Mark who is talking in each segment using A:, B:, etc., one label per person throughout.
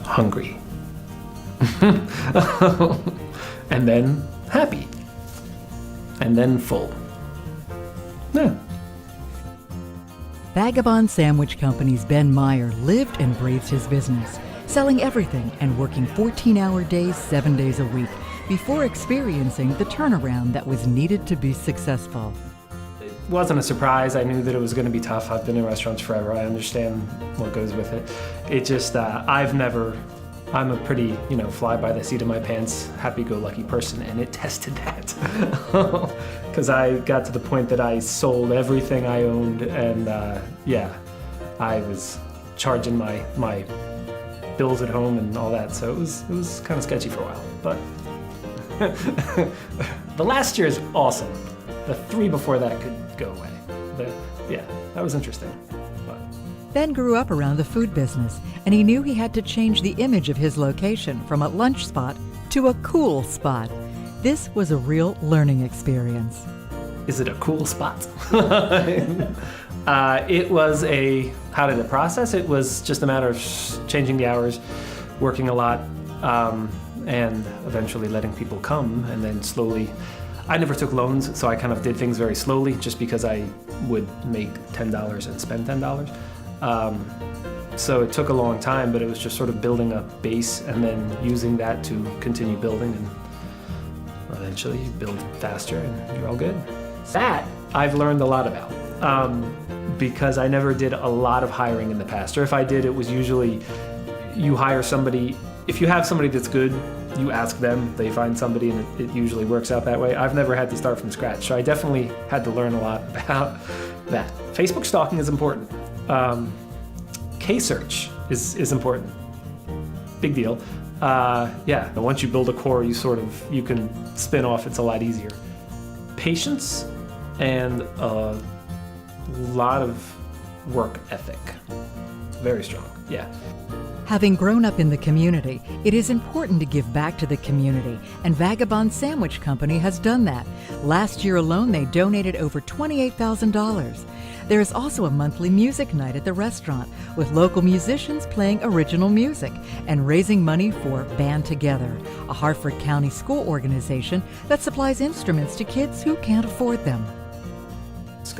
A: hungry. And then happy. And then full. Yeah.
B: Vagabond Sandwich Company's Ben Meyer lived and breathed his business, selling everything and working 14-hour days, 7 days a week, before experiencing the turnaround that was needed to be successful.
A: It wasn't a surprise. I knew that it was going to be tough. I've been in restaurants forever. I understand what goes with it. It just, I'm a pretty, fly by the seat of my pants, happy-go-lucky person, and it tested that. Because I got to the point that I sold everything I owned, and I was charging my bills at home and all that, so it was kind of sketchy for a while. But the last year is awesome. The 3 before that could go away. That was interesting.
B: Ben grew up around the food business, and he knew he had to change the image of his location from a lunch spot to a cool spot. This was a real learning experience.
A: Is it a cool spot? It was how did it process? It was just a matter of changing the hours, working a lot, and eventually letting people come, and then slowly. I never took loans, so I kind of did things very slowly, just because I would make $10 and spend $10. So it took a long time, but it was just sort of building a base and then using that to continue building, and eventually you build faster and you're all good. That I've learned a lot about, because I never did a lot of hiring in the past, or if I did, it was usually you hire somebody. If you have somebody that's good, you ask them, they find somebody, and it usually works out that way. I've never had to start from scratch, so I definitely had to learn a lot about that. Facebook stalking is important. K-search is important. Big deal. Once you build a core, you can spin off. It's a lot easier. Patience and a lot of work ethic. Very strong, yeah.
B: Having grown up in the community, it is important to give back to the community, and Vagabond Sandwich Company has done that. Last year alone, they donated over $28,000. There is also a monthly music night at the restaurant, with local musicians playing original music and raising money for Band Together, a Harford County school organization that supplies instruments to kids who can't afford them.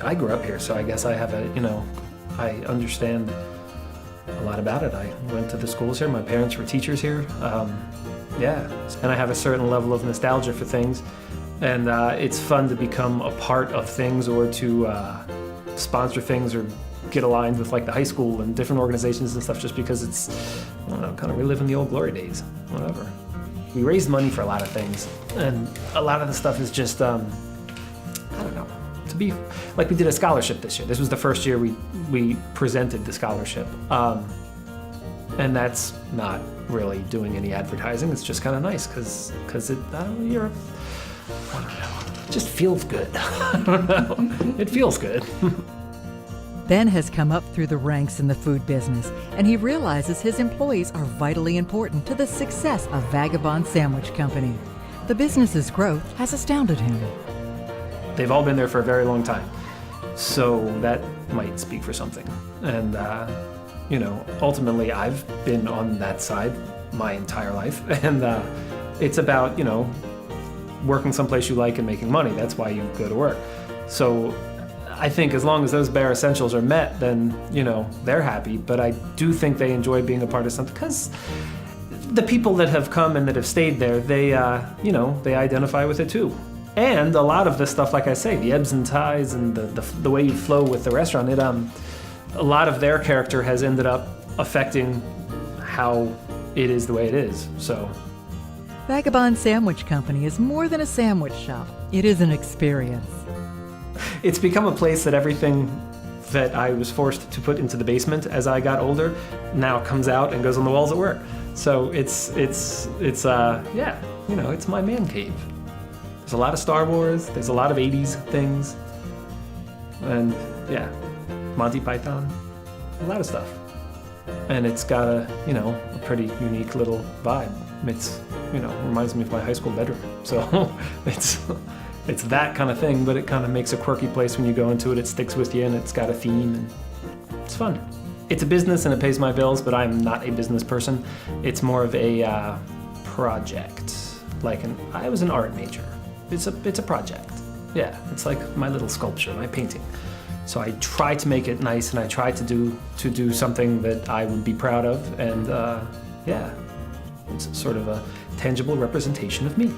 A: I grew up here, so I guess I have I understand a lot about it. I went to the schools here. My parents were teachers here. And I have a certain level of nostalgia for things. And it's fun to become a part of things, or to sponsor things, or get aligned with like the high school and different organizations and stuff, just because it's, kind of reliving the old glory days, whatever. We raised money for a lot of things, and a lot of the stuff is just, to be, like we did a scholarship this year. This was the first year we presented the scholarship. And that's not really doing any advertising. It's just kind of nice, because it, it just feels good. I don't know. It feels good.
B: Ben has come up through the ranks in the food business, and he realizes his employees are vitally important to the success of Vagabond Sandwich Company. The business's growth has astounded him.
A: They've all been there for a very long time, so that might speak for something. And, ultimately I've been on that side my entire life, and it's about, working someplace you like and making money. That's why you go to work. So I think as long as those bare essentials are met, then, they're happy. But I do think they enjoy being a part of something, because the people that have come and that have stayed there, they, they identify with it too. And a lot of the stuff, like I say, the ebbs and tides and the way you flow with the restaurant, a lot of their character has ended up affecting how it is the way it is, so.
B: Vagabond Sandwich Company is more than a sandwich shop. It is an experience.
A: It's become a place that everything that I was forced to put into the basement as I got older now comes out and goes on the walls at work. So it's my man cave. There's a lot of Star Wars, there's a lot of 80s things, and Monty Python, a lot of stuff. And it's got a pretty unique little vibe. It's, reminds me of my high school bedroom. So it's that kind of thing, but it kind of makes a quirky place when you go into it. It sticks with you, and it's got a theme, and it's fun. it's a business and it pays my bills, but I'm not a business person. It's more of a project. I was an art major. It's a project. Yeah, it's like my little sculpture, my painting. So I try to make it nice, and I try to do something that I would be proud of, and yeah, it's sort of a tangible representation of me.